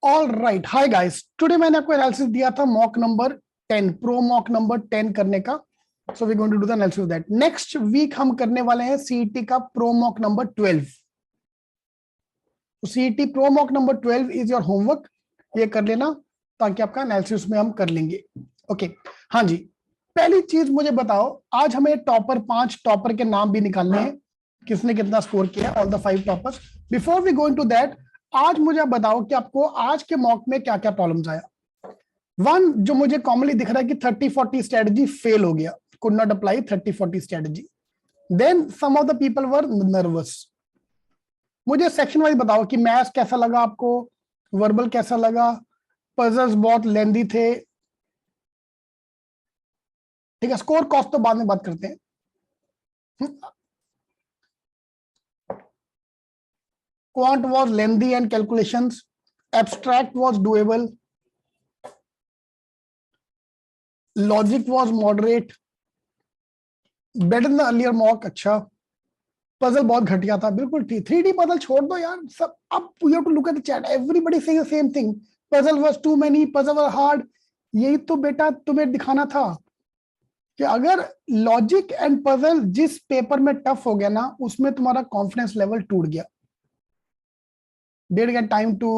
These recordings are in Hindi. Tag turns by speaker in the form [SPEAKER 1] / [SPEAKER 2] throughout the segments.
[SPEAKER 1] All right, hi guys, today मैंने आपको एनालिसिस दिया था mock number 10, pro mock number 10 करने का। So we going to do the analysis of that. Next week हम करने वाले हैं सीईटी का pro mock number 12। CET pro mock number 12 is your homework, ये कर लेना ताकि आपका एनालिसिस में हम कर लेंगे। ओके हाँ जी, पहली चीज मुझे बताओ, आज हमें टॉपर 5 टॉपर के नाम भी निकालने हैं, किसने कितना स्कोर किया, all the 5 toppers. Before we going to that, आज मुझे बताओ कि आपको आज के मॉक में क्या क्या प्रॉब्लम्स आया। वन जो मुझे कॉमनली दिख रहा है कि 30-40 स्ट्रेटजी फेल हो गया, could not apply 30-40 strategy. Then some of the people were nervous. मुझे सेक्शन वाइज बताओ कि मैथ्स कैसा लगा आपको, वर्बल कैसा लगा, पजल्स बहुत लेंदी थे, ठीक है। स्कोर कॉस्ट तो बाद में बात करते हैं। Quant was lengthy and calculations, abstract was doable, logic was moderate, better than earlier mock, अच्छा। पजल बहुत घटिया था, बिल्कुल ठीक। 3D पजल छोड़ दो यार सब, अब you have to look at the chat, everybody saying the same thing, puzzle was too many, puzzle was hard. यही तो बेटा तुम्हें दिखाना था कि अगर लॉजिक एंड पजल जिस पेपर में टफ हो गया ना, उसमें तुम्हारा कॉन्फिडेंस लेवल टूट गया। डेट गेट टाइम टू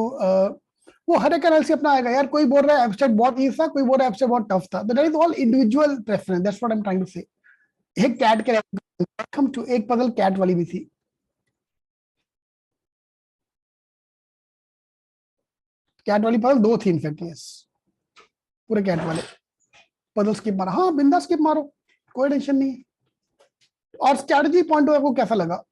[SPEAKER 1] वो हर एक एनालिसिस अपना आएगा यार। कोई बोल रहा है एब्स्ट्रैक्ट बहुत इजी था, कोई बोल रहा है एब्स्ट्रैक्ट बहुत टफ था। That is all individual preference, that's what I am trying to से। एक कैट के वेलकम टू, एक पजल कैट वाली भी थी। कैट वाली पजल 2 थी इनफैक्ट, यस, पूरे कैट वाले पजल स्किप मारा। हाँ बिंदा स्किप मारो, कोई टेंशन नहीं है। और स्ट्रैटेजी पॉइंट ऑफ व्यू को कैसा लगा?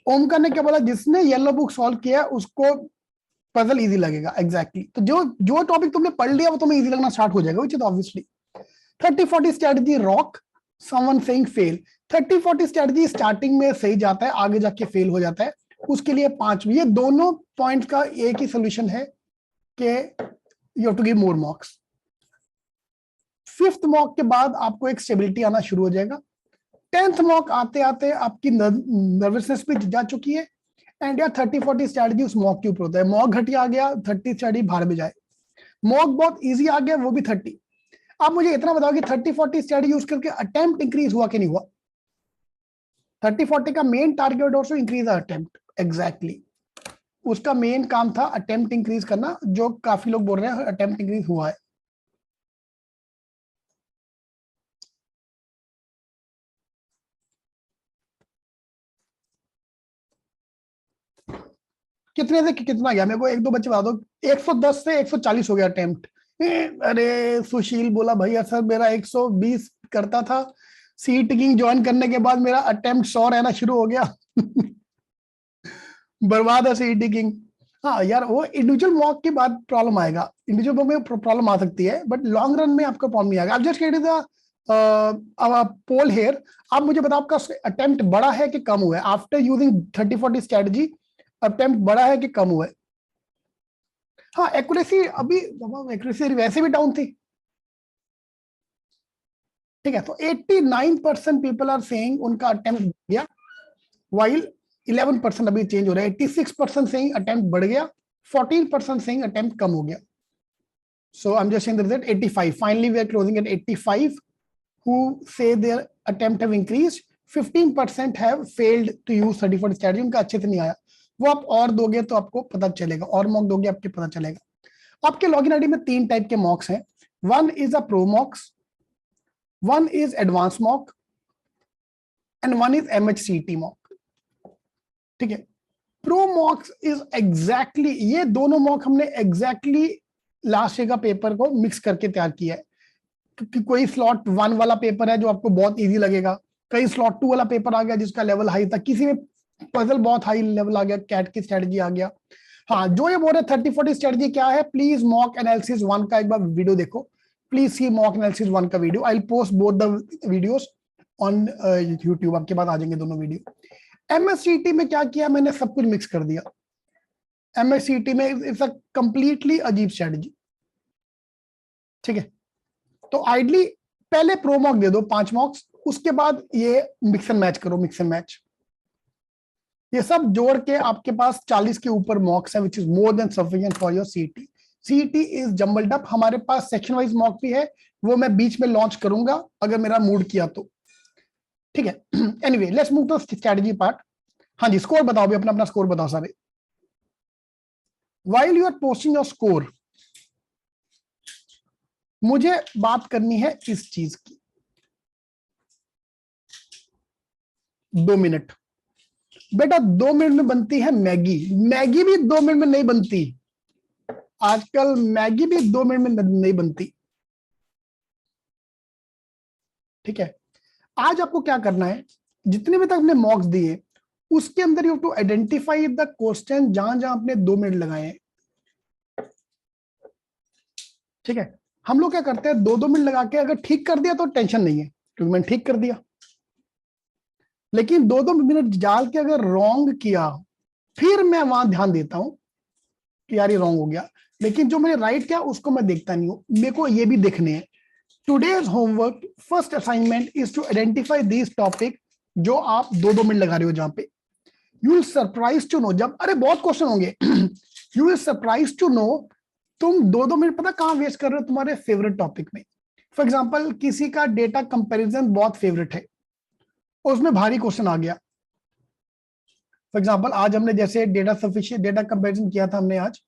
[SPEAKER 1] ओमकार ने क्या बोला, जिसने येलो बुक सॉल्व किया उसको पजल इजी लगेगा। एग्जैक्टली तो जो जो टॉपिक तुमने पढ़ लिया वो तुम्हें इजी लगना स्टार्ट हो जाएगा, which is obviously. 30-40 strategy rock, someone saying fail. 30-40 strategy starting में सही जाता है, आगे जाके फेल हो जाता है, उसके लिए 5। ये दोनों पॉइंट्स का एक ही सोल्यूशन है कि you have to give more marks. 5th mock के बाद आपको एक स्टेबिलिटी आना शुरू हो जाएगा। 10th मॉक आते आते आपकी नर्वसनेस भी जा चुकी है। एंड यार 30-40 स्ट्रैटेजी उस मॉक के ऊपर होता है। मॉक घटिया आ गया, 30 स्ट्रैटेजी बाहर में जाए। मॉक बहुत इजी आ गया, वो भी 30। आप मुझे इतना बताओ कि 30-40 स्ट्रैटेजी यूज करके अटेम्प्ट इंक्रीज हुआ कि नहीं हुआ? 30-40 का main target also increase attempt, exactly उसका मेन काम था अटेम्प्ट इंक्रीज करना, जो काफी लोग बोल रहे हैं अटेम्प्ट इंक्रीज हुआ है। कितने से कितना गया मेरे को एक दो बच्चे बता दो। 110 से 140 हो गया अटेम्प्ट। अरे सुशील बोला भैया सर मेरा 120 करता था, सीट किंग ज्वाइन करने के बाद मेरा अटेम्प्ट 100 रहना शुरू हो गया। बर्बाद है सीईटी किंग। हाँ यार वो इंडिविजुअल मॉक के बाद प्रॉब्लम आएगा, इंडिविजुअल मॉक में प्रॉब्लम आ सकती है, बट लॉन्ग रन में आपका प्रॉब्लम नहीं आएगा। आप just get the poll here. आप मुझे बताओ आपका अटेम्प्ट बड़ा है कि कम हुआ है आफ्टर यूजिंग 30-40 स्ट्रेटजी? अटेम्प्ट बड़ा है कि कम हुआ है? हाँ एक्यूरेसी अभी, एक्यूरेसी वैसे भी डाउन थी, ठीक है। तो 89% पीपल आर सेइंग उनका अटेम्प्ट बढ़ गया, वाइल 11% अभी चेंज हो रहा है। 86% सेइंग अटेम्प्ट बढ़ गया, 14% सेइंग अटेम्प्ट कम हो गया। So I'm just saying the result 85. Finally, we are closing at 85 who say their attempt have increased. 15% have failed to use 30-40 strategy. उनका अच्छे से नहीं आया। वो आप और दोगे तो आपको पता चलेगा, और मॉक दोगे आपके पता चलेगा। आपके लॉगिन आईडी में 3 टाइप के मॉक्स हैं। One is a pro मॉक्स, one is advance mock, and one is MHCT mock, ठीक है। प्रो मॉक्स इज एग्जैक्टली, ये दोनों मॉक हमने एग्जैक्टली लास्ट ईयर का पेपर को मिक्स करके तैयार किया है। क्योंकि कोई स्लॉट 1 वाला पेपर है जो आपको बहुत इजी लगेगा, कई स्लॉट 2 वाला पेपर आ गया जिसका लेवल हाई था, किसी में पजल बहुत हाई लेवल आ गया, कैट की स्ट्रेटजी आ गया। हाँ जो ये बोल रहे 30-40 स्ट्रेटजी क्या है, प्लीज मॉक एनालिसिस 1 का एक बार वीडियो देखो, प्लीज सी मॉक एनालिसिस 1 का video. I will post both the videos on YouTube, आपके पास आ जाएंगे दोनों वीडियो। MSCT में क्या किया मैंने, सब कुछ मिक्स कर दिया। MSCT में इट्स अ कंप्लीटली अजीब स्ट्रेटजी, ठीक है। तो आइडली पहले प्रो मॉक दे दो 5 मॉक्स, उसके बाद ये मिक्स एंड मैच करो, मिक्स एंड मैच। ये सब जोड़ के आपके पास 40 के ऊपर मॉक्स है, which is more than sufficient for your CET. CET is jumbled up. हमारे पास सेक्शन वाइज मॉक भी है, वो मैं बीच में लॉन्च करूंगा अगर मेरा मूड किया तो, ठीक है। Anyway let's move to strategy part. हाँ जी, स्कोर बताओ भी, अपना अपना स्कोर बताओ सारे। While you are posting your score, मुझे बात करनी है इस चीज की। 2 मिनट बेटा, 2 मिनट में बनती है मैगी। मैगी भी 2 मिनट में नहीं बनती आजकल, मैगी भी 2 मिनट में नहीं बनती, ठीक है। आज आपको क्या करना है, जितने भी तक हमने मॉक्स दिए उसके अंदर you to identify the question जहां जहां आपने 2 मिनट लगाए हैं, ठीक है। हम लोग क्या करते हैं, 2-2 मिनट लगा के अगर ठीक कर दिया तो टेंशन नहीं है, क्योंकि मैंने ठीक कर दिया। लेकिन 2-2 मिनट डाल के अगर रॉन्ग किया, फिर मैं वहां ध्यान देता हूं कि यार ये रॉन्ग हो गया। लेकिन जो मैंने राइट किया उसको मैं देखता नहीं हूं, मेरे को ये भी देखने हैं। Today's homework first assignment is to identify this topic जो आप 2-2 मिनट लगा रहे हो, जहां पे you will surprise to know, जब अरे बहुत क्वेश्चन होंगे you will surprise to know तुम 2-2 मिनट पता कहां वेस्ट कर रहे हो तुम्हारे फेवरेट टॉपिक में। फॉर एग्जाम्पल किसी का डेटा कंपेरिजन बहुत फेवरेट है, उसमें भारी क्वेश्चन आ गया। फॉर एग्जाम्पल आज हमने जैसे डेटा सफिशिएंट डेटा कंपेरिजन किया था हमने आज,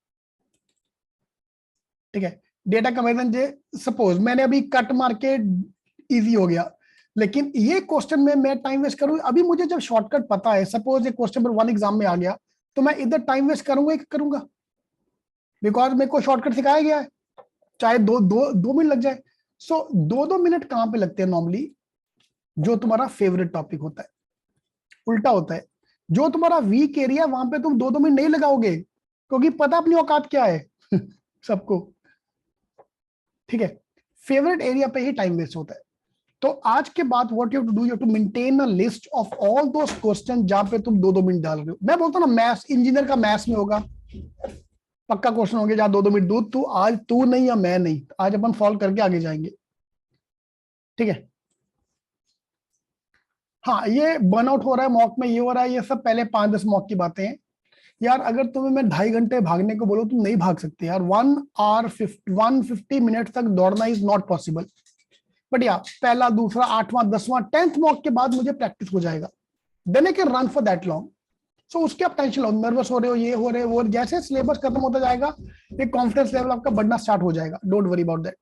[SPEAKER 1] ठीक है। डेटा कंपेरिजन जे सपोज मैंने अभी कट मार के इजी हो गया, लेकिन ये क्वेश्चन में मैं टाइम वेस्ट करूंगा। अभी मुझे जब शॉर्टकट पता है, सपोज ये क्वेश्चन नंबर 1 एग्जाम में आ गया, तो मैं इधर टाइम वेस्ट करूंगा कि करूंगा, बिकॉज मेरे को शॉर्टकट सिखाया गया है, चाहे 2 मिनट लग जाए। सो 2-2 मिनट कहां पे लगते हैं नॉर्मली, जो तुम्हारा फेवरेट टॉपिक होता है। उल्टा होता है, जो तुम्हारा वीक एरिया वहां पे तुम 2-2 मिनट नहीं लगाओगे, क्योंकि पता अपनी औकात क्या है सबको, ठीक है। फेवरेट एरिया पे ही टाइम वेस्ट होता है। तो आज के बाद what you have to do, you have to maintain a list of all those question जहां पे तुम 2-2 मिनट डाल रहे हो। मैं बोलता हूं ना, मैथ्स इंजीनियर का मैथ्स में होगा, पक्का क्वेश्चन होंगे जहां 2-2 मिनट दूध, तू आज तू नहीं या मैं नहीं, आज अपन सॉल्व करके आगे जाएंगे, ठीक है। हाँ, ये बर्नआउट हो रहा है मॉक में, ये हो रहा है, ये सब पहले 5-10 मॉक की बातें हैं यार। अगर तुम्हें मैं 2.5 घंटे भागने को बोलो, तुम नहीं भाग सकते यार। 1 hour 150 मिनट तक दौड़ना इज नॉट पॉसिबल। बट या पहला, दूसरा, 8वां, 10वां, 10th मॉक के बाद मुझे प्रैक्टिस हो जाएगा, then I can run for that long. So उसके आप टेंशन लो, नर्वस हो रहे हो, ये हो रहे हो, वो, जैसे सिलेबस खत्म होता जाएगा एक कॉन्फिडेंस लेवल आपका बढ़ना स्टार्ट हो जाएगा। डोंट वरी अबाउट दैट,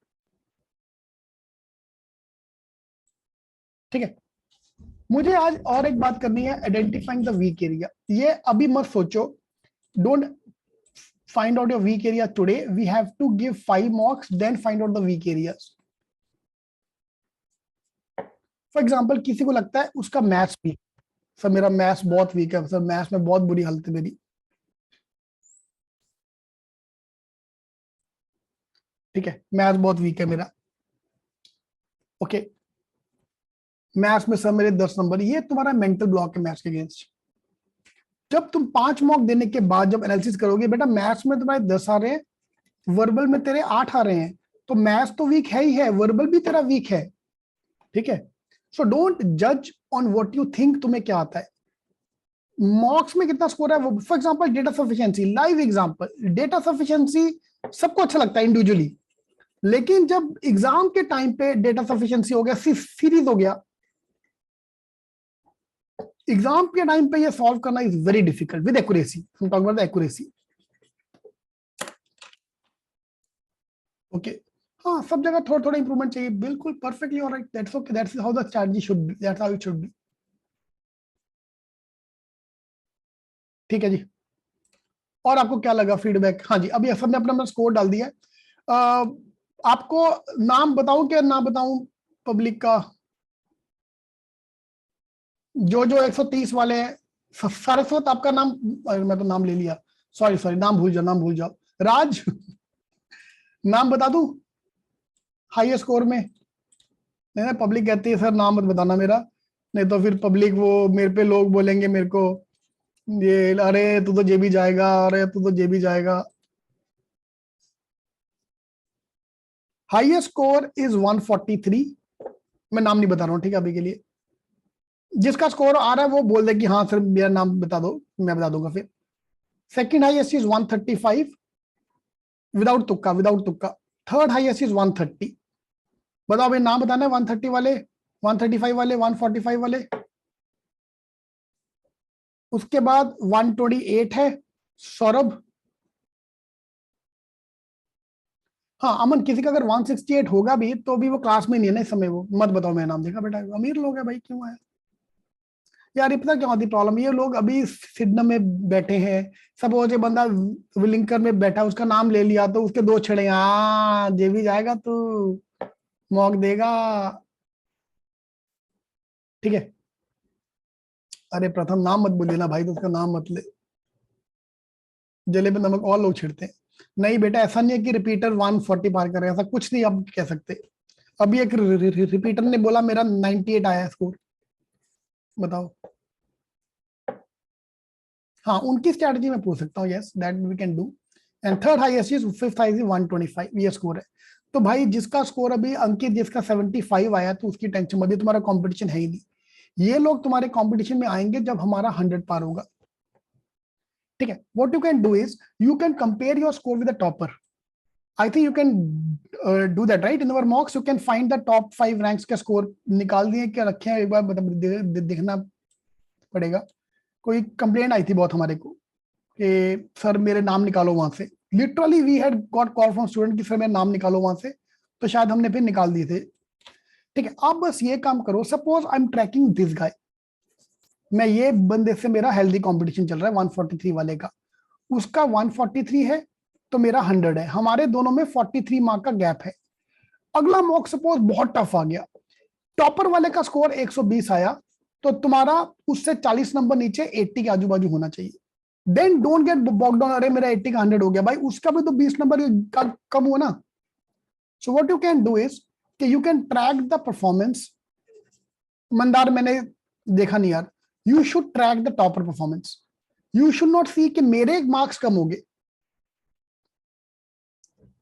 [SPEAKER 1] ठीक है। मुझे आज और एक बात करनी है, आइडेंटिफाइंग द वीक एरिया। ये अभी मत सोचो, don't find out your weak area today. We have to give 5 mocks, then find out the weak areas. For example किसी को लगता है उसका मैथ्स वीक, सर मेरा मैथ्स बहुत वीक है, सर मैथ्स में बहुत बुरी हालत है मेरी, ठीक है, मैथ्स बहुत वीक है मेरा, ओके। मैथ्स में सर मेरे 10 नंबर, ये तुम्हारा मेंटल ब्लॉक है मैथ्स के अगेंस्ट। जब तुम 5 मॉक देने के बाद जब एनालिसिस करोगे, बेटा मैथ्स में तुम्हारे 10 आ रहे हैं, वर्बल में तेरे 8 आ रहे हैं, तो मैथ्स तो वीक है ही है, वर्बल भी तेरा वीक है, ठीक है। सो डोंट जज ऑन व्हाट यू थिंक तुम्हें क्या आता है। मॉक्स में कितना स्कोर है वो, for example data sufficiency, live example, data sufficiency सबको अच्छा लगता है इंडिविजुअली, लेकिन जब एग्जाम के टाइम पे डेटा सफिशिएंसी हो गया, सीरीज हो गया, एग्जाम के टाइम पे ये सॉल्व करना is very difficult with accuracy. हम talk about the accuracy, okay. हाँ, सब जगह थोड़ा थोड़ा इंप्रूवमेंट चाहिए, बिल्कुल perfectly alright, that's okay, that's how the strategy should be, that's how it should be, ठीक है जी। और आपको क्या लगा फीडबैक? हाँ जी, अभी सबने अपना अपना स्कोर डाल दिया है। आपको नाम बताऊं क्या ना बताऊं पब्लिक का, जो जो 130 वाले हैं, सरस्वत आपका नाम, अरे मैं तो नाम ले लिया, सॉरी सॉरी, नाम भूल जाओ, नाम भूल जाओ, राज नाम बता दूं हाईएस्ट स्कोर में? नहीं, पब्लिक कहती है सर नाम मत बताना मेरा, नहीं तो फिर पब्लिक वो मेरे पे लोग बोलेंगे मेरे को, ये अरे तू तो जेबी जाएगा, अरे तू तो जेबी जाएगा। हाईएस्ट स्कोर इज 143, मैं नाम नहीं बता रहा हूँ, ठीक है, अभी के लिए। जिसका स्कोर आ रहा है वो बोल दे कि हाँ सर मेरा नाम बता दो, मैं बता दूंगा फिर। सेकंड हाईएस्ट इज 135 विदाउट तुक्का, विदाउट तुक्का। Third highest is 130। बताओ भाई नाम बताना है 130 वाले, 135 वाले, 145 वाले। उसके बाद 128 है सौरभ। हाँ अमन, किसी का अगर 168 होगा भी तो भी वो क्लास में नहीं है ना इस समय, वो मत बताओ मेरा नाम। देखा बेटा अमीर लोग है भाई, क्यों है यार, ये पता क्या होती प्रॉब्लम, ये लोग अभी सिडनम में बैठे हैं, सपोज ये बंदा विलिंकर में बैठा, उसका नाम ले लिया तो उसके दो छड़े, हाँ जे भी जाएगा तो मौक देगा। ठीक है, अरे प्रथम नाम मत बोलिए ना भाई, तो उसका नाम मत ले, जले पे नमक और लोग छिड़ते हैं। नहीं बेटा ऐसा नहीं है कि रिपीटर 140 पार करे, ऐसा कुछ नहीं आप कह सकते। अभी एक रिपीटर ने बोला मेरा 98 आया स्कोर, बताओ। हाँ उनकी स्ट्रैटेजी में पूछ सकता हूँ, yes that we can do. And third highest is fifth highest is 125, ये स्कोर है। तो भाई जिसका स्कोर अभी अंकित जिसका 75 आया, तो उसकी टेंशन मत, तुम्हारा कंपटीशन है ही नहीं। ये लोग तुम्हारे कंपटीशन में आएंगे जब हमारा 100 पार होगा। ठीक है, what you can do is you can compare your score with the topper. I think you can do that right in our मॉक्स, you can find the top 5 ranks का स्कोर निकाल दिए क्या रखे हैं, एक बार देखना पड़ेगा। कोई कंप्लेंट आई थी बहुत हमारे को कि सर मेरे नाम निकालो वहां से, literally we had got call from student कि सर मेरे नाम निकालो वहां से, तो शायद हमने फिर निकाल दिए थे। ठीक है, आप बस ये काम करो, suppose I am tracking this guy, मैं ये बंदे से मेरा हेल्दी कंपटीशन चल रहा है 143 वाले का, उसका 143 है तो मेरा 100 है, हमारे दोनों में 43 मार्क का गैप है। अगला मॉक सपोज बहुत टफ आ गया, टॉपर वाले का स्कोर 120 आया, तो तुम्हारा उससे 40 नंबर नीचे 80 के आजू बाजू होना चाहिए। देन डोंट गेट बॉक्ड डाउन, अरे मेरा 80 का 100 हो गया भाई, उसका भी तो 20 नंबर का कम हुआ ना। So what you can do is कि you can track the performance. Mandar मैंने देखा नहीं यार, you should track the topper performance, you should not see कि मेरे मार्क्स कम हो गए।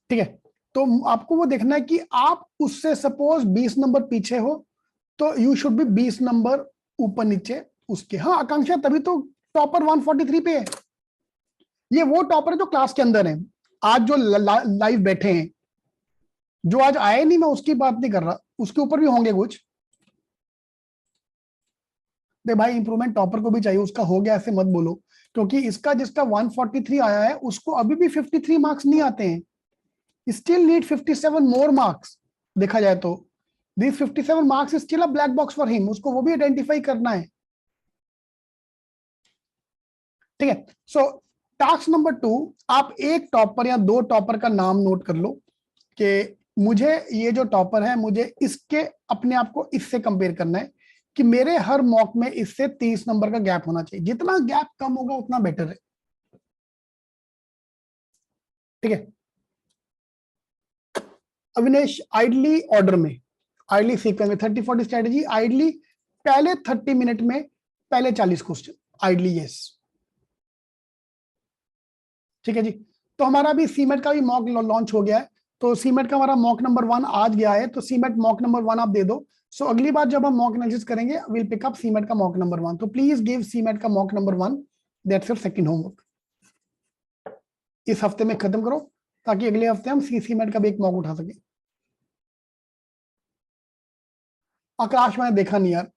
[SPEAKER 1] ठीक है, तो आपको वो देखना है कि आप उससे सपोज 20 नंबर पीछे हो, तो यू शुड बी 20 नंबर ऊपर नीचे उसके। हाँ आकांक्षा तभी तो टॉपर 143 पे है, ये वो टॉपर है जो क्लास के अंदर है, आज जो लाइव बैठे हैं, जो आज आए नहीं मैं उसकी बात नहीं कर रहा, उसके ऊपर भी होंगे कुछ। दे भाई इंप्रूवमेंट टॉपर को भी चाहिए, उसका हो गया ऐसे मत बोलो, क्योंकि इसका जिसका 143 आया है उसको अभी भी 53 मार्क्स नहीं आते हैं, स्टिल नीड 57 मोर मार्क्स। देखा जाए तो this 57 marks is still a black box for him, उसको वो भी आइडेंटिफाई करना है। ठीक है, सो टास्क नंबर 2, आप एक टॉपर या दो टॉपर का नाम नोट कर लो कि मुझे ये जो टॉपर है मुझे इसके अपने आप को इससे कंपेयर करना है कि मेरे हर मॉक में इससे 30 नंबर का गैप होना चाहिए, जितना गैप कम होगा उतना बेटर है। ठीक है अविनेश, आइडली ऑर्डर में, आइडली सीक्वेंस में 30-40 स्ट्रेटेजी, आइडली पहले 30 मिनट में पहले 40 क्वेश्चन, आइडली यस। ठीक है जी, तो हमारा भी सीमेट का भी मॉक लॉन्च हो गया है, तो सीमेट का हमारा मॉक नंबर 1 आज गया है, तो सीमेट मॉक नंबर 1 आप दे दो। सो अगली बार जब हम मॉक एनालिसिस करेंगे विल पिक अप सीमेट का मॉक नंबर 1, तो प्लीज गिव सीमेट का mock number 1, that's your second homework. इस हफ्ते में खत्म करो ताकि अगले हफ्ते हम सीमेट का भी एक मॉक उठा सके। आकाश मैंने देखा नहीं यार।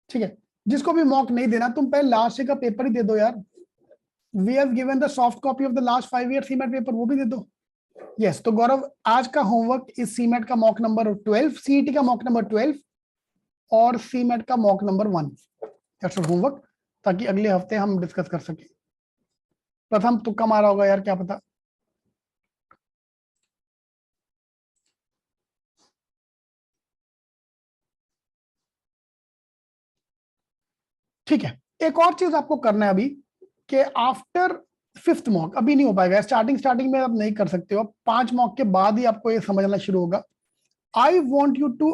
[SPEAKER 1] ठीक है, जिसको भी मॉक नहीं देना तुम पहले लास्ट का पेपर ही दे दो यार, we have given the soft copy of the last 5 year CMAT paper, वो भी दे दो। यस, तो गौरव आज का होमवर्क इस सीमेट का मॉक नंबर 12, सीईटी का मॉक नंबर 12 और सीमेट का मॉक नंबर 1, दैट्स होमवर्क, ताकि अगले हफ्ते हम डिस्कस कर सके। प्रथम तुक्का मारा होगा यार, क्या पता। ठीक है, एक और चीज आपको करना है अभी कि आफ्टर 5th मॉक, अभी नहीं हो पाएगा, स्टार्टिंग में आप नहीं कर सकते हो, 5 मॉक के बाद ही आपको ये समझना शुरू होगा। I want you to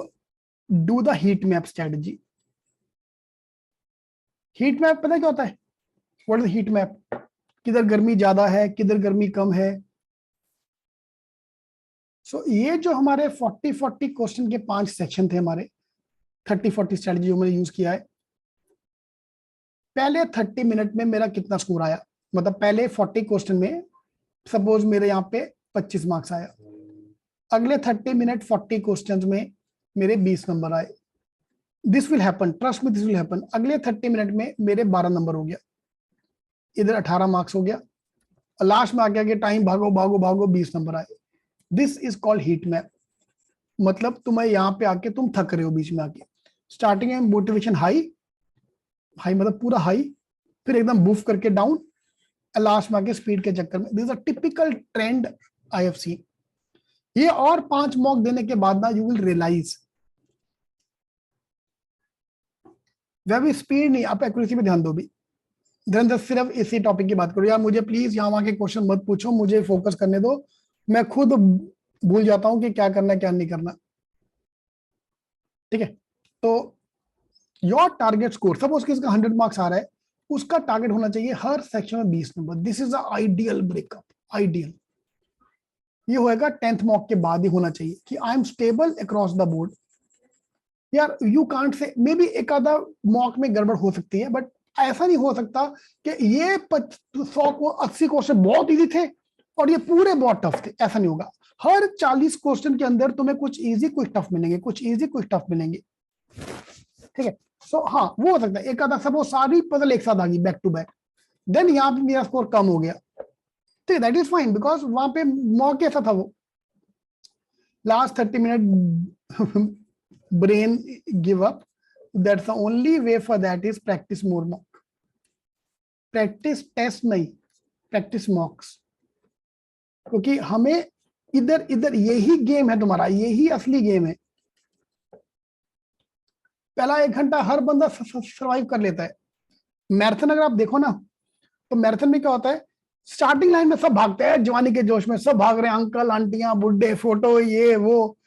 [SPEAKER 1] do the heat map strategy. Heat map पता क्या होता है, व्हाट इज हीट मैप, किधर गर्मी ज्यादा है किधर गर्मी कम है। सो ये जो हमारे 40 क्वेश्चन के 5 सेक्शन थे हमारे, 30-40 स्ट्रेटजी जो मैंने यूज किया है। पहले 30 मिनट में मेरा कितना स्कोर आया, मतलब पहले 40 क्वेश्चन में सपोज मेरे यहाँ पे 25 मार्क्स आया, अगले 30 मिनट 40 क्वेश्चन में मेरे 20 नंबर आए। दिस विल हैपन, ट्रस्ट में दिस विल हैपन। अगले 30 मिनट में मेरे 12 नंबर हो गया, इधर 18 मार्क्स हो गया, लास्ट में आ गया कि टाइम भागो भागो भागो 20 नंबर आए। This is called heat map. मतलब तुम्हें यहाँ पे आके तुम थक रहे हो, बीच में आके स्टार्टिंग में मोटिवेशन हाई, हाई मतलब पूरा हाई, फिर एकदम बूफ करके डाउन, लास्ट में आके स्पीड के चक्कर में। This is a typical trend I have seen. ये और 5 मॉक देने के बाद ना यू विल रियलाइज वह भी स्पीड नहीं, आप एक्यूरेसी पे ध्यान दो भी। धीरेन्द्र सिर्फ इसी टॉपिक की बात करो यार, मुझे प्लीज यहाँ वहां के क्वेश्चन मत पूछो, मुझे फोकस करने दो, मैं खुद भूल जाता हूँ कि क्या करना क्या नहीं करना। ठीक है, तो योर टारगेट स्कोर, सपोज किसका 100 मार्क्स आ रहा है, उसका टारगेट होना चाहिए हर सेक्शन में 20 number. This is the ideal breakup, ideal. ये होएगा 10th मॉक के बाद ही होना चाहिए कि I am stable across the board. यार you can't say, may be एक आधा मॉक में गड़बड़ हो सकती है, बट ऐसा नहीं हो सकता कि ये 100 को 80 क्वेश्चन बहुत इजी थे और ये पूरे बहुत टफ थे, ऐसा नहीं होगा। हर 40 क्वेश्चन के अंदर तुम्हें कुछ इजी कुछ टफ मिलेंगे, कुछ इजी कुछ टफ मिलेंगे। ठीक है, सो हाँ वो हो सकता है एक आधा, सब वो सारी पजल एक साथ आ गई बैक टू बैक, देन यहाँ पे मेरा स्कोर कम हो गया, ठीक है, दैट इज फाइन, बिकॉज वहां पे मॉक कैसा था, वो last 30 minute brain give up. That's the only way for that is practice more mock. Practice test नहीं, practice mocks. क्योंकि हमें इधर इधर यही गेम है तुम्हारा, यही असली गेम है। पहला 1 घंटा हर बंदा सर्वाइव कर लेता है। मैराथन अगर आप देखो ना, तो मैराथन में क्या होता है, स्टार्टिंग लाइन में सब भागते हैं, जवानी के जोश में सब भाग रहे हैं, अंकल आंटियां बुढ़े फोटो ये वो।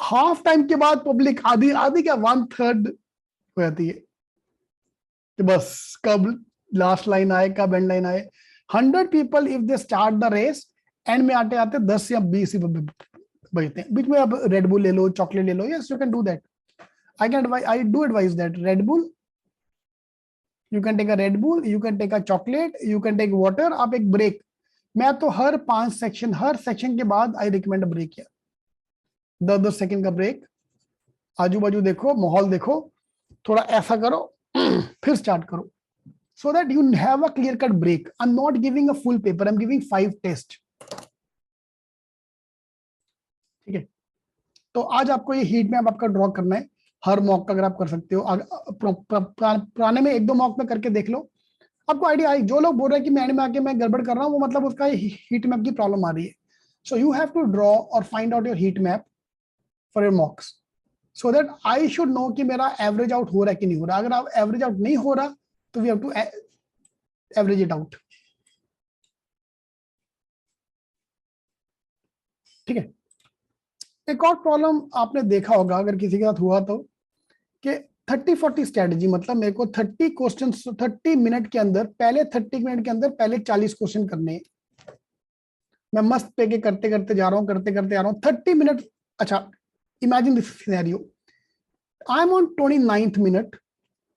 [SPEAKER 1] हाफ टाइम के बाद पब्लिक आधी आधी क्या 1/3 हो जाती है कि बस कब लास्ट लाइन आए, कब एंड लाइन आए। 100 people if they start the race, end में आते आते 10 या 20 ही बचते हैं। बीच में आप रेड बुल ले लो, चॉकलेट ले लो, yes you can do that, I do advise that. Red Bull, you can take a Red Bull, you can take a chocolate, you can take water. आप एक ब्रेक, मैं तो हर 5 सेक्शन, हर सेक्शन के बाद आई रिकमेंड ब्रेक किया, 10-10 सेकंड का ब्रेक, आजू बाजू देखो, माहौल देखो, थोड़ा ऐसा करो, फिर स्टार्ट करो, so that you have a clear cut break. I am not giving a full paper, I am giving 5 test. ठीक है, तो आज आपको ये हीट मैप आपका ड्रॉ करना है हर मॉक का, अगर आप कर सकते हो। पुराने में 1-2 मॉक में करके देख लो, आपको आइडिया आई। जो लोग बोल रहे हैं कि मैं एंड में आके मैं गड़बड़ कर रहा हूँ, वो मतलब उसका हीट मैप की प्रॉब्लम आ रही है। So you have to draw और find out your heat map for your mocks, so that I should know कि मेरा एवरेज आउट हो रहा है कि नहीं हो रहा। अगर आप एवरेज आउट नहीं हो रहा तो we have to average it out. ठीक है, एक और प्रॉब्लम आपने देखा होगा अगर किसी के साथ हुआ तो, कि 30-40 स्ट्रेटजी, मतलब मेरे को 30 क्वेश्चन 30 मिनट के अंदर, पहले 30 मिनट के अंदर पहले 40 क्वेश्चन करने हैं। मैं मस्त पे के करते करते जा रहा हूँ, करते करते आ रहा हूँ 30 मिनट। अच्छा, imagine this scenario, I am on 29th minute,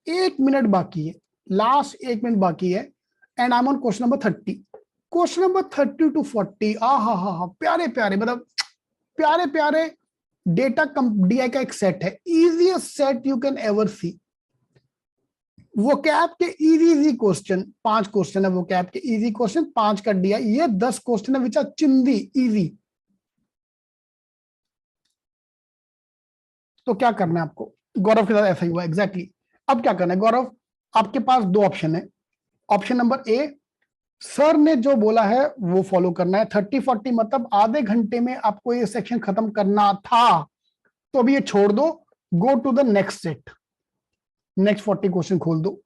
[SPEAKER 1] 1 minute बाकी है, लास्ट 1 मिनट बाकी है, and I am on question number 30। Question number 30 to 40, हा, प्यारे प्यारे, मतलब प्यारे प्यारे डेटा डीआई का एक सेट है, easiest set you can ever see. वो कैप के इजी क्वेश्चन, 5 क्वेश्चन है वो कैप के इजी क्वेश्चन, 5 का डीआई, ये 10 क्वेश्चन है विच आर चिंदी इजी। तो क्या करना है आपको, गौरव के साथ ऐसा ही हुआ एग्जैक्टली। अब क्या करना है गौरव, आपके पास 2 ऑप्शन है। ऑप्शन नंबर ए, सर ने जो बोला है वो फॉलो करना है। 30-40 मतलब आधे घंटे में आपको ये सेक्शन खत्म करना था, तो अभी ये छोड़ दो, go to the next set, next 40 question खोल दो,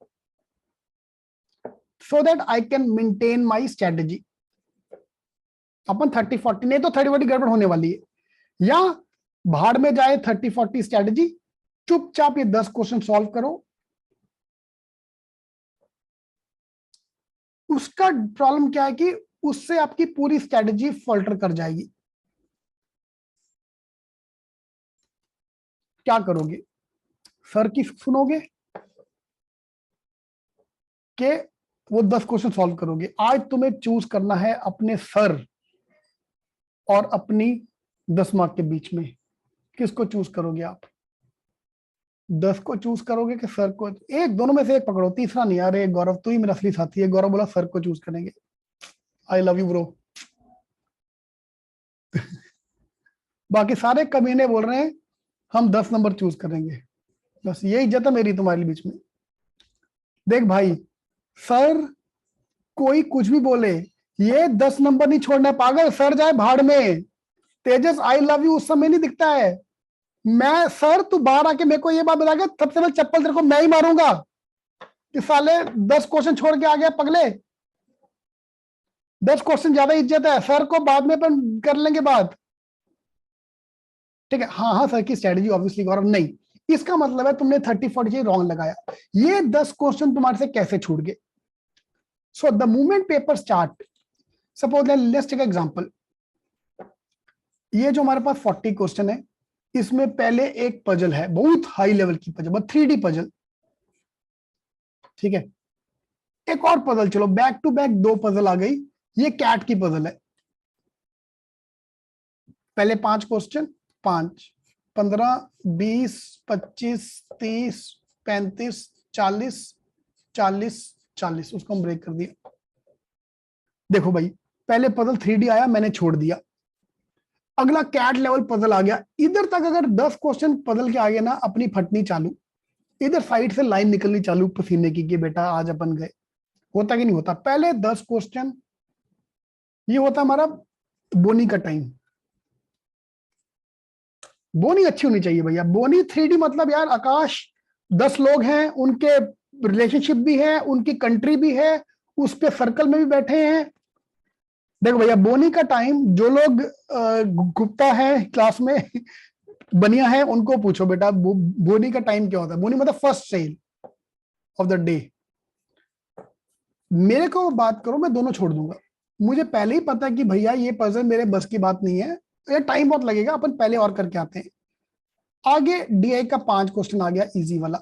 [SPEAKER 1] so that I can maintain my strategy. अपन 30-40 नहीं तो 30-40 गड़बड़ होने वाली है, या भाड़ में जाए 30-40 स्ट्रेटेजी, चुपचाप ये 10 क्वेश्चन सॉल्व करो। उसका प्रॉब्लम क्या है कि उससे आपकी पूरी स्ट्रेटेजी फॉल्टर कर जाएगी। क्या करोगे, सर की सुनोगे कि वो 10 क्वेश्चन सॉल्व करोगे? आज तुम्हें चूज करना है अपने सर और अपनी 10 मार्क के बीच में, किसको चूज करोगे आप? 10 को चूज करोगे कि सर को? एक, दोनों में से एक पकड़ो, तीसरा नहीं। अरे गौरव तू ही मेरा असली साथी है। गौरव बोला सर को चूज करेंगे। I love you bro. बाकी सारे कमीने बोल रहे हैं हम 10 नंबर चूज करेंगे। बस ये इज्जत है मेरी तुम्हारे बीच में। देख भाई, सर कोई कुछ भी बोले, ये 10 नंबर नहीं छोड़ना है पागल। सर जाए भाड़ में। तेजस आई लव यू उस समय नहीं दिखता है। मैं सर तू बाहर आके मेरे को ये बात बता के सबसे पहले चप्पल तेरे को मैं ही मारूंगा कि साले 10 क्वेश्चन छोड़ के आ गया पगले। 10 क्वेश्चन ज्यादा इज्जत है, सर को बाद में अपन कर लेंगे बात। ठीक है, हाँ हाँ सर की स्ट्रेटेजी ऑब्वियसली गौरव नहीं। इसका मतलब है तुमने 30-40 रॉन्ग लगाया। ये 10 क्वेश्चन तुम्हारे से कैसे छूट गए? So the movement paper start, suppose let's take example. ये जो हमारे पास 40 क्वेश्चन है, इसमें पहले एक पजल है, बहुत हाई लेवल की पजल, बस 3D पजल। ठीक है, एक और पजल, चलो बैक टू बैक 2 पजल आ गई। ये कैट की पजल है। पहले 5 क्वेश्चन, 5, 15, 20, 25, 30, 35, 40, 40, 40, उसको हम ब्रेक कर दिया। देखो भाई, पहले पजल 3D आया, मैंने छोड़ दिया। अगला कैट लेवल पजल आ गया। इधर तक अगर 10 क्वेश्चन पजल के आगे ना, अपनी फटनी चालू, इधर साइड से लाइन निकलनी चालू पसीने की कि बेटा आज अपन गए। होता कि नहीं होता? पहले 10 क्वेश्चन, ये होता हमारा बोनी का टाइम। बोनी अच्छी होनी चाहिए भैया। बोनी 3D मतलब यार आकाश, 10 लोग हैं, उनके रिलेशनशिप भी है, उनकी कंट्री भी है, उस पे सर्कल में भी बैठे हैं। देखो भैया, बोनी का टाइम, जो लोग गुप्ता है क्लास में बनिया है, उनको पूछो बेटा बोनी का टाइम क्या होता है। बोनी मतलब first sale of the day. मेरे को बात करो, मैं दोनों छोड़ दूंगा। मुझे पहले ही पता है कि भैया ये पजल मेरे बस की बात नहीं है, ये टाइम बहुत लगेगा, अपन पहले और करके आते हैं। आगे डीआई का 5 क्वेश्चन आ गया इजी वाला।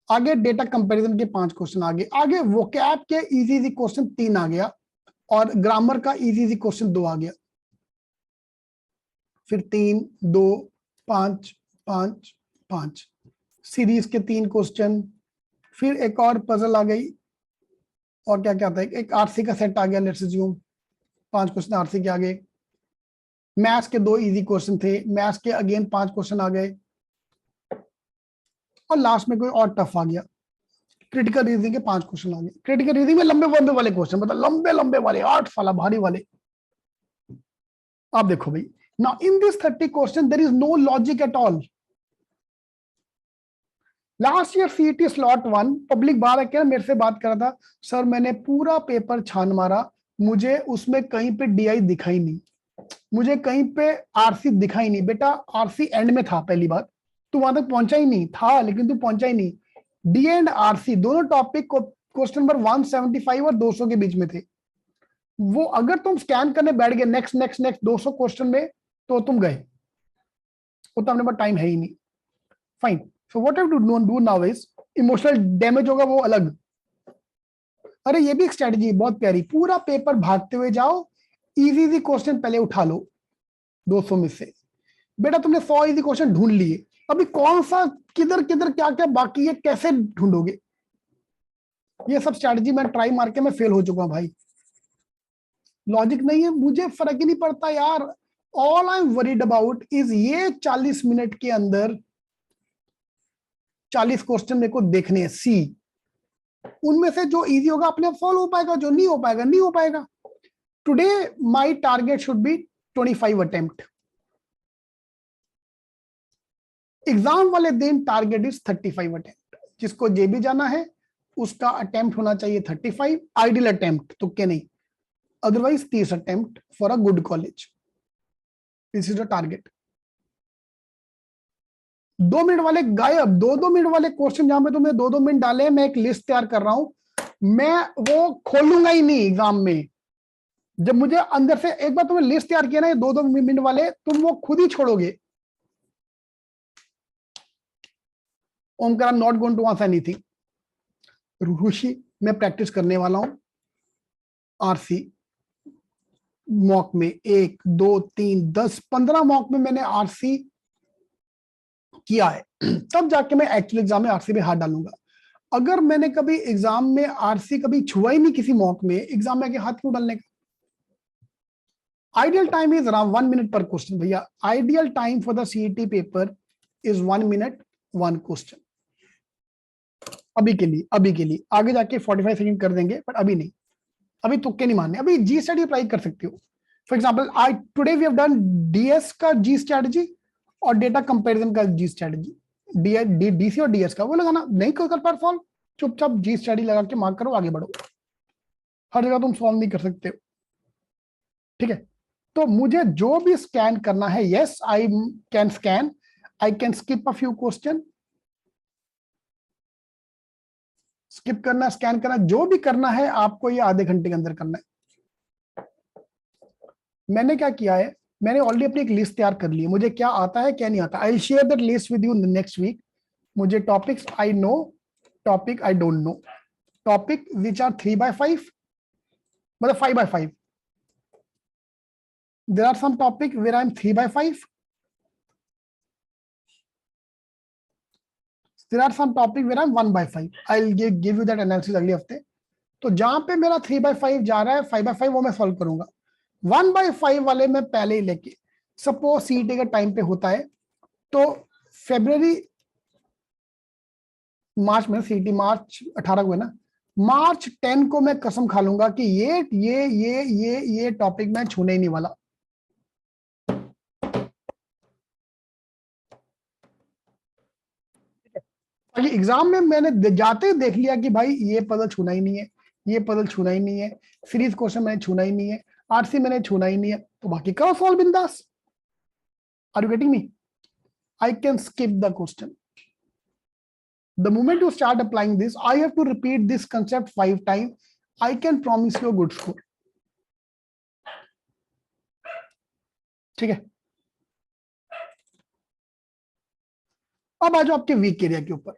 [SPEAKER 1] आगे डेटा कंपैरिजन के 5 क्वेश्चन आ गए। आगे वोकैब के इजी इजी क्वेश्चन 3 आ गया, और ग्रामर का इजी इजी क्वेश्चन 2 आ गया। फिर 3, 2, 5, 5, 5, सीरीज के 3 क्वेश्चन। फिर एक और पजल आ गई, और क्या क्या था, एक आरसी का सेट आ गया, लेट्स अज्यूम 5 क्वेश्चन आरसी के आ गए। मैथ्स के 2 इजी क्वेश्चन थे, मैथ्स के अगेन 5 क्वेश्चन आ गए, और लास्ट में कोई और टफ आ गया। क्रिटिकल रीजनिंग के 5 क्वेश्चन आ गए। क्रिटिकल रीजनिंग में लंबे लंबे वाले क्वेश्चन, मतलब लंबे लंबे वाले 8 साल भारी वाले। आप देखो भाई, now in this 30 question there is no logic at all. Last year CET slot 1 public बार आके मेरे से बात कर रहा था, सर मैंने पूरा पेपर छान मारा, मुझे उसमें कहीं पे डीआई दिखाई नहीं, मुझे कहीं पे आरसी दिखाई नहीं। बेटा आरसी एंड में था, पहली बात तू वहां तक पहुंचा ही नहीं था, लेकिन तू पहुंचा ही नहीं। डी एंड आरसी दोनों टॉपिक क्वेश्चन नंबर 175 और 200 के बीच में थे। वो अगर तुम स्कैन करने बैठ गए नेक्स्ट नेक्स्ट नेक्स्ट 200 क्वेश्चन में, तो तुम गए। वो तो अपने पास टाइम है ही नहीं। Fine, so what have to do now is, emotional damage होगा वो अलग। अरे ये भी एक स्ट्रेटजी बहुत प्यारी, पूरा पेपर भागते हुए जाओ, इजी इजी क्वेश्चन पहले उठा लो 200 में से। बेटा तुमने 100 इजी क्वेश्चन ढूंढ लिए, अभी कौन सा किधर किधर क्या क्या बाकी है, कैसे ढूंढोगे? ये सब स्ट्रैटेजी मैं ट्राई मार के मैं फेल हो चुका हूं भाई। लॉजिक नहीं है, मुझे फर्क ही नहीं पड़ता यार। All I am worried about is ये 40 मिनट के अंदर 40 क्वेश्चन मेरे को देखने हैं, सी उनमें से जो इजी होगा अपने आप सॉल्व हो पाएगा, जो नहीं हो पाएगा नहीं हो पाएगा। Today my target should be 25 attempt. Exam वाले दिन टारगेट इज 35 अटेम्प्ट। जिसको जे भी जाना है उसका अटेम्प्ट होना चाहिए 35, आइडियल अटेम्प्ट, तुक्के नहीं, otherwise 30 attempt for a good college. This is the target. 2 minute वाले गायब, 2-2 मिनट वाले क्वेश्चन जहां पे तुमने 2-2 मिनट डाले, मैं एक लिस्ट तैयार कर रहा हूं, मैं वो खोलूंगा ही नहीं एग्जाम में। जब मुझे अंदर से एक बार तुमने लिस्ट तैयार किया ना, ये 2-2 मिनट वाले, तुम वो खुद ही छोड़ोगे। Omkar, I am not going to answer anything. Rishi, मैं प्रैक्टिस करने वाला हूं आरसी मॉक में। 1 2 3 10 15 मॉक में मैंने आरसी किया है, तब जाके मैं एक्चुअल एग्जाम में आरसी में हाथ डालूंगा। अगर मैंने कभी एग्जाम में आरसी कभी छुआ ही नहीं किसी मॉक में, एग्जाम में आके हाथ क्यों डालने का? Ideal time is around 1 minute पर क्वेश्चन भैया। Ideal time for the CET paper is 1 minute 1 question. अभी के लिए, अभी के लिए आगे जाके 45 सेकंड कर देंगे, पर अभी नहीं, अभी तुक्के नहीं मारने। अभी जी स्ट्रेटजी अप्लाई कर सकते हो। For example I today we have done DS का जी स्ट्रेटजी और डेटा कंपैरिजन का जी स्ट्रेटजी। डीसी और डीएस का वो लगाना नहीं कर पा सॉल्व, चुपचाप जी स्ट्रेटजी लगा के मार्क करो, आगे बढ़ो। हर जगह तुम सॉल्व नहीं कर सकते हो, ठीक है? तो मुझे जो भी स्कैन करना है, yes I can scan, I can skip a few question, skip करना, स्कैन करना, जो भी करना है आपको ये आधे घंटे के अंदर करना है। मैंने क्या किया है, मैंने ऑलरेडी अपनी एक लिस्ट तैयार कर ली है, मुझे क्या आता है क्या नहीं आता। I will share that list with you next week. मुझे topics I know, topic I don't know, topic which are 3/5, मतलब 5/5। there are some topic where I am 3/5, there are some topic where I am 1/5. I'll give you that analysis अगले हफ्ते। तो जहां पे मेरा 3/5 जा रहा है, 5/5 वो मैं सॉल्व करूंगा। 1/5 वाले में पहले ही लेके, सपोज सीईटी का टाइम पे होता है तो फरवरी मार्च में, सीईटी मार्च 18 को है ना, मार्च 10 को मैं कसम खा लूंगा कि ये टॉपिक मैं छूने ही नहीं वाला। एग्जाम में मैंने जाते ही देख लिया कि भाई ये पजल छूना ही नहीं है, ये पजल छूना ही नहीं है, सीरीज क्वेश्चन मैंने छूना ही नहीं है, आरसी मैंने छूना ही नहीं है, तो बाकी करो सॉल्व बिंदास। Are you getting me? I can skip the question. The moment you start applying this, I have to repeat this concept 5 times. I can promise you a good score. ठीक है? अब आ जाओ आपके वीक एरिया के ऊपर।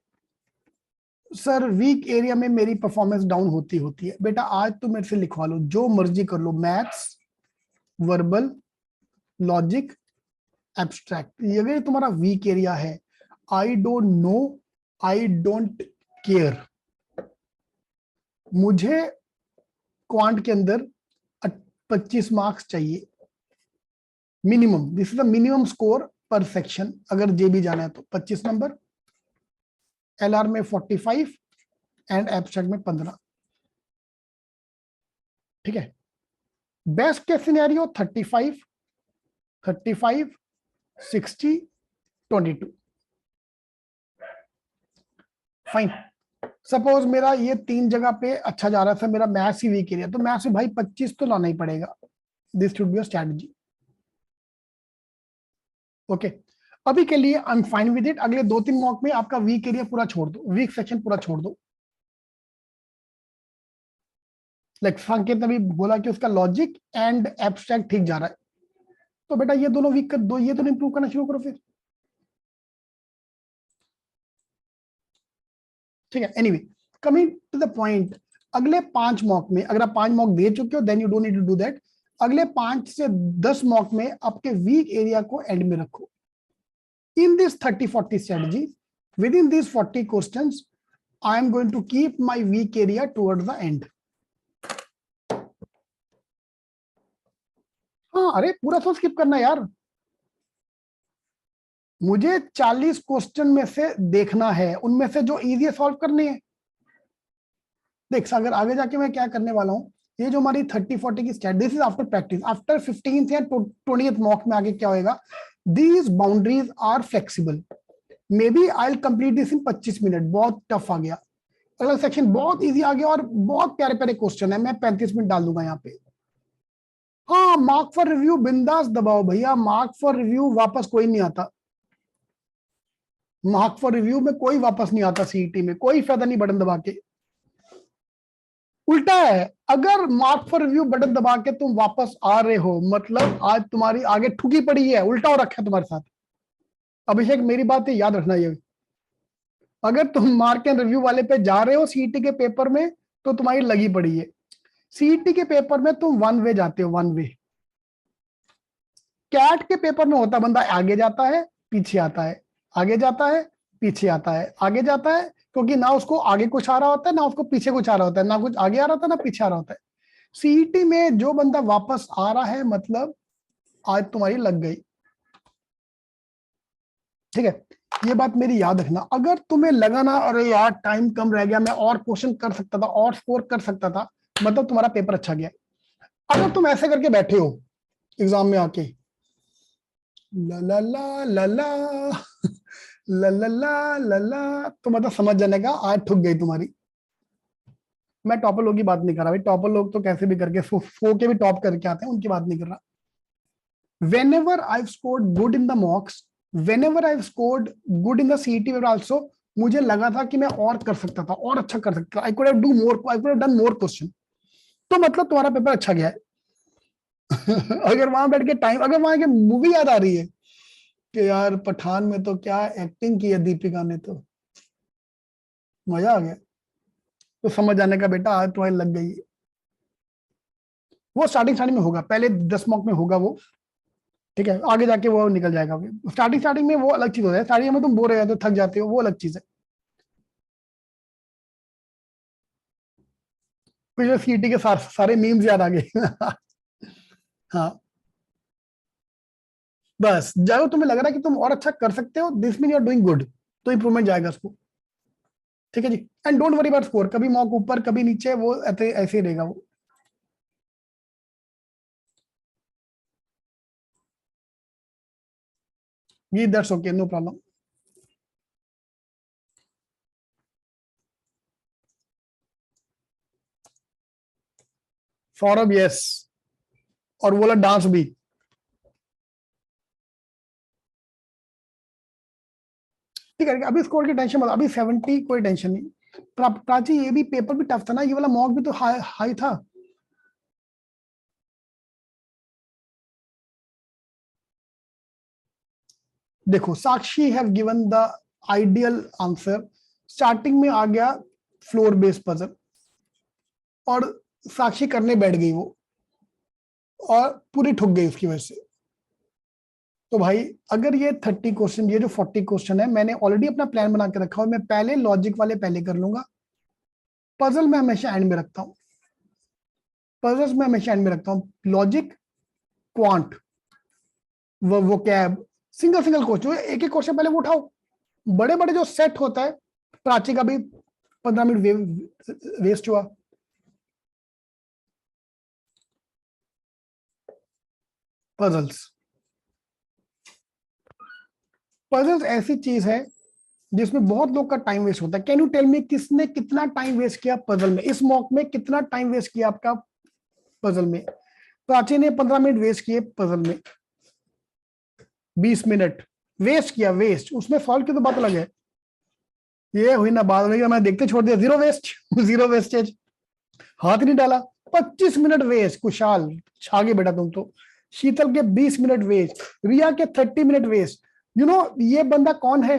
[SPEAKER 1] सर वीक एरिया में मेरी परफॉर्मेंस डाउन होती है। बेटा आज तो मेरे से लिखवा लो, जो मर्जी कर लो, मैथ्स, वर्बल, लॉजिक, एब्स्ट्रैक्ट, ये अगर तुम्हारा वीक एरिया है, आई don't no, I don't care. मुझे क्वांट के अंदर 25 मार्क्स चाहिए minimum. This is the minimum score पर सेक्शन। अगर जे भी जाना है तो 25 नंबर, एलआर में 45 एंड एब्स्ट्रैक्ट में 15। ठीक है? Best case scenario 35 60 22। Fine. Suppose मेरा ये 3 जगह पे अच्छा जा रहा था, मेरा मैथ्स ही वीक एरिया, तो मैथ्स में भाई 25 तो लाना ही पड़ेगा। This should be a strategy. Okay, अभी के लिए I am fine with it. अगले 2-3 मॉक में आपका वीक एरिया पूरा छोड़ दो, वीक सेक्शन पूरा छोड़ दो। लाइक संकेत ने भी बोला कि उसका लॉजिक एंड एब्स्ट्रैक्ट ठीक जा रहा है, तो बेटा ये दोनों वीक कर दो, ये दोनों इंप्रूव करना शुरू करो फिर। ठीक है? Anyway, coming to the point, अगले 5 मॉक में, अगर आप 5 मॉक दे चुके हो then you don't need to do that. अगले 5 से 10 मॉक में आपके वीक एरिया को एंड में रखो। In this 30-40 strategy, within these 40 questions, I am going to keep my weak area towards the end. हाँ, अरे पूरा तो स्किप करना यार। मुझे 40 क्वेश्चन में से देखना है, उनमें से जो इजी सॉल्व करने हैं। देख, अगर आगे जाके मैं क्या करने वाला हूँ, ये जो हमारी 30-40 की strategy, this is after practice. After 15th या 20th मॉक में आगे क्या होगा, these boundaries are flexible. Maybe I'll complete this in 25 minute. बहुत टफ आ गया, अगला सेक्शन बहुत इजी आ गया और बहुत प्यारे प्यारे क्वेश्चन है, मैं 35 मिनट डाल दूंगा यहाँ पे। हाँ, मार्क फॉर रिव्यू बिंदास दबाओ भैया, मार्क फॉर रिव्यू वापस कोई नहीं आता। मार्क फॉर रिव्यू में कोई वापस नहीं आता, सीईटी में कोई फायदा नहीं बटन दबा के। उल्टा है, अगर मार्क फॉर रिव्यू बटन दबा के तुम वापस आ रहे हो, मतलब आज तुम्हारी आगे ठुकी पड़ी है, उल्टा हो रखा है तुम्हारे साथ। अभिषेक मेरी बात है, याद रखना ये। अगर तुम मार्क एंड रिव्यू वाले पे जा रहे हो सीईटी के पेपर में, तो तुम्हारी लगी पड़ी है। सीईटी के पेपर में तुम वन वे जाते हो, वन वे। कैट के पेपर में होता बंदा आगे जाता है पीछे आता है, आगे जाता है पीछे आता है, आगे जाता है, क्योंकि ना उसको आगे कुछ आ रहा होता है ना उसको पीछे कुछ आ रहा होता है, ना कुछ आगे आ रहा होता है ना पीछे आ रहा होता है। सीईटी में जो बंदा वापस आ रहा है मतलब आज तुम्हारी लग गई। ठीक है, ये बात मेरी याद रखना। अगर तुम्हें लगा ना अरे यार टाइम कम रह गया, मैं और क्वेश्चन कर सकता था और स्कोर कर सकता था, मतलब तुम्हारा पेपर अच्छा गया। अगर तुम ऐसे करके बैठे हो एग्जाम में आके ला ला ला ला ला ला ला ला ला ला, तो मतलब समझ जाने का आज ठुक गई तुम्हारी। मैं टॉपर लोग की बात नहीं कर रहा भाई, टॉपर लोग तो कैसे भी करके सो के भी टॉप करके आते हैं, उनकी बात नहीं कर रहा। whenever I've scored good in the mocks, whenever I've scored good in the CET paper also, मुझे लगा था कि मैं और कर सकता था और अच्छा कर सकता था। I could have do more, I could have done more question। तो मतलब तुम्हारा पेपर अच्छा गया है। अगर वहां बैठ के टाइम, अगर वहां की मूवी याद आ रही है कि यार पठान में तो क्या एक्टिंग की है दीपिका ने, तो मजा आ गया। तो समझ जाने का बेटा आज तुम्हारी लग गई है। वो स्टार्टिंग स्टार्टिंग में होगा, पहले 10 मॉक में होगा वो, ठीक है, आगे जाके वो निकल जाएगा। स्टार्टिंग स्टार्टिंग में वो अलग चीज होता है, स्टार्टिंग में तुम बोर हो जाते हो थक जाते हो, वो अलग चीज है। पिछले सीटी के सारे मीम्स याद आ गए। हाँ, बस जब तुम्हें लग रहा है कि तुम और अच्छा कर सकते हो, this mean you are doing good, तो इंप्रूवमेंट जाएगा उसको। ठीक है जी, and don't worry about score, कभी मॉक ऊपर कभी नीचे, वो ऐसे ऐसे ही रहेगा वो। ये that's okay, no problem. Saurabh yes, और बोला डांस भी। ठीक है, अभी स्कोर की टेंशन मत, अभी 70 कोई टेंशन नहीं। प्राची ये भी पेपर भी टफ था ना, ये वाला मॉक भी तो हाई हाई था। देखो Sakshi have given the ideal answer. Starting में आ गया फ्लोर बेस्ड पजल, और साक्षी करने बैठ गई वो, और पूरी ठुक गई उसकी वजह से। तो भाई अगर ये 30 क्वेश्चन, ये जो 40 क्वेश्चन है, मैंने ऑलरेडी अपना प्लान बना के रखा है। मैं पहले लॉजिक वाले पहले कर लूंगा, पजल में हमेशा एंड में रखता हूँ, पजल्स में हमेशा एंड में रखता हूँ। लॉजिक, क्वांट, वो कैब, सिंगल सिंगल क्वेश्चन, एक एक क्वेश्चन पहले वो उठाओ। बड़े बड़े जो सेट होता है, प्राची का भी 15 मिनट वेस्ट हुआ। पजल्स, पजल्स ऐसी चीज है जिसमें बहुत लोग का टाइम वेस्ट होता है। कैन यू टेल मी किसने कितना टाइम वेस्ट किया पजल में? इस मॉक में कितना टाइम वेस्ट किया आपका पजल में? प्राची ने 15 मिनट वेस्ट किए पजल में, 20 मिनट वेस्ट किया, वेस्ट। उसमें सॉल्व की तो बात अलग है, ये हुई ना बात हुई, मैं देखते छोड़ दिया, जीरो वेस्ट। जीरो वेस्टेज, हाथ नहीं डाला। 25 मिनट वेस्ट, कुशाल छागे बेटा तुम तो। शीतल के 20 मिनट वेस्ट, रिया के 30 मिनट वेस्ट। यू नो ये बंदा कौन है?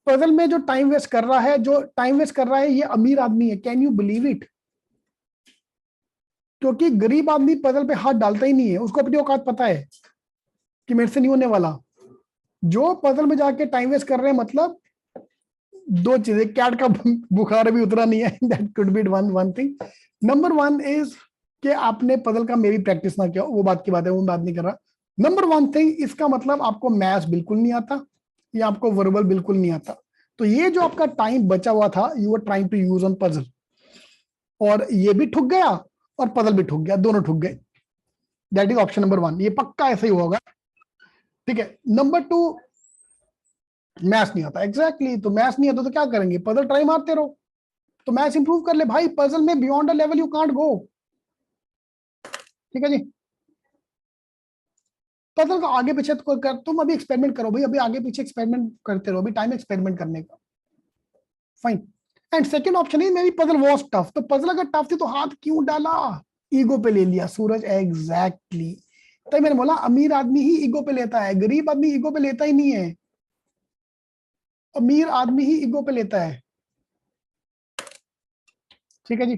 [SPEAKER 1] पजल में जो टाइम वेस्ट कर रहा है, जो टाइम वेस्ट कर रहा है, ये अमीर आदमी है। Can you believe it? क्योंकि गरीब आदमी पजल पे हाथ डालता ही नहीं है, उसको अपनी औकात पता है कि मेरे से नहीं होने वाला। जो पजल में जाके टाइम वेस्ट कर रहे हैं, मतलब दो चीजें, कैट का बुखार अभी उतरा नहीं है, that could be one thing. Number one is कि आपने पजल का मे भी प्रैक्टिस ना किया, वो बात की बात है, वो बात नहीं कर रहा। नंबर वन थिंग, इसका मतलब आपको मैथ्स बिल्कुल नहीं आता, या आपको वर्बल बिल्कुल नहीं आता। तो ये जो आपका टाइम बचा हुआ था, you are trying to use on puzzle, और ये भी ठुक गया और पजल भी ठुक गया, दोनों ठुक गए। That is option number one, ये पक्का ऐसे ही होगा। ठीक है, नंबर टू, मैथ्स नहीं आता। एग्जैक्टली, तो मैथ्स नहीं आता तो क्या करेंगे? पजल ट्राई मारते रहो, तो मैथ्स इंप्रूव कर ले भाई। पजल में beyond a level you can't go. ठीक है जी, पजल का आगे पीछे तो कर, तुम अभी एक्सपेरिमेंट करो भाई, अभी आगे पीछे एक्सपेरिमेंट करते रहो, अभी टाइम एक्सपेरिमेंट करने का। फाइन। एंड सेकंड ऑप्शन है, मेरी पजल वाज टफ, तो पजल अगर टफ थी तो हाथ क्यों डाला? ईगो पे ले लिया सूरज, एग्जैक्टली। तो मैंने बोला अमीर आदमी ही ईगो पे लेता है, गरीब आदमी ईगो पे लेता ही नहीं है। अमीर आदमी ही ईगो पे लेता है। ठीक है जी,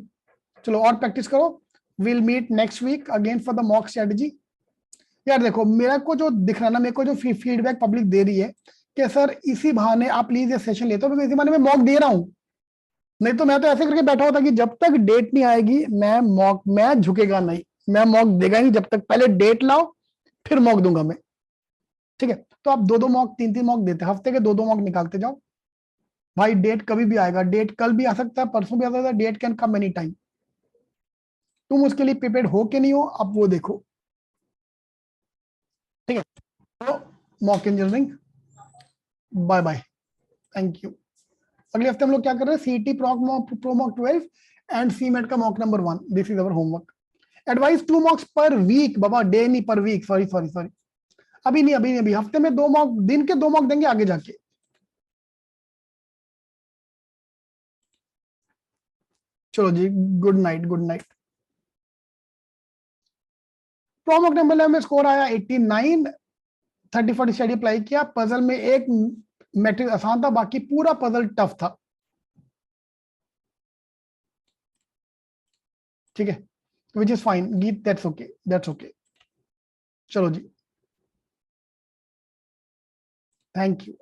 [SPEAKER 1] चलो और प्रैक्टिस करो। Will meet next week again for the mock strategy. यार देखो, मेरा को जो दिख रहा ना, मेरे को जो फीडबैक पब्लिक दे रही है कि सर इसी बहाने आप प्लीज ये सेशन लेते हो, मैं इसी बहाने में मॉक दे रहा हूं। नहीं तो मैं तो ऐसे करके बैठा होता कि जब तक डेट नहीं आएगी मैं झुकेगा नहीं, मैं मॉक देगा नहीं, जब तक पहले डेट लाओ फिर मॉक दूंगा मैं। ठीक है, तो आप दो दो मॉक, तीन तीन मॉक देते, हफ्ते के दो दो मॉक निकालते जाओ। भाई डेट कभी भी आएगा, डेट कल भी आ सकता है, परसों भी आ सकता है, date can come any time. तुम उसके लिए प्रिपेयर्ड हो कि नहीं हो, अब वो देखो। ठीक है, तो mock engineering bye bye, thank you. अगले हफ्ते हम लोग क्या कर रहे हैं, CT pro mock 12 and CMAT का mock number 1। This is our homework. Advice 2 mocks per week, Baba day नहीं, पर वीक, सॉरी सॉरी सॉरी, अभी नहीं, अभी नहीं, अभी हफ्ते में 2 मॉक, दिन के 2 मॉक देंगे आगे जाके। चलो जी, good night, good night. Pro mock number 11 में स्कोर आया 89। 30-40 स्टडी अप्लाई किया, पजल में एक मैट्रिक्स आसान था, बाकी पूरा पजल टफ था। ठीक है, विच इज फाइन गीत, दैट्स ओके, दैट्स ओके। चलो जी, थैंक यू।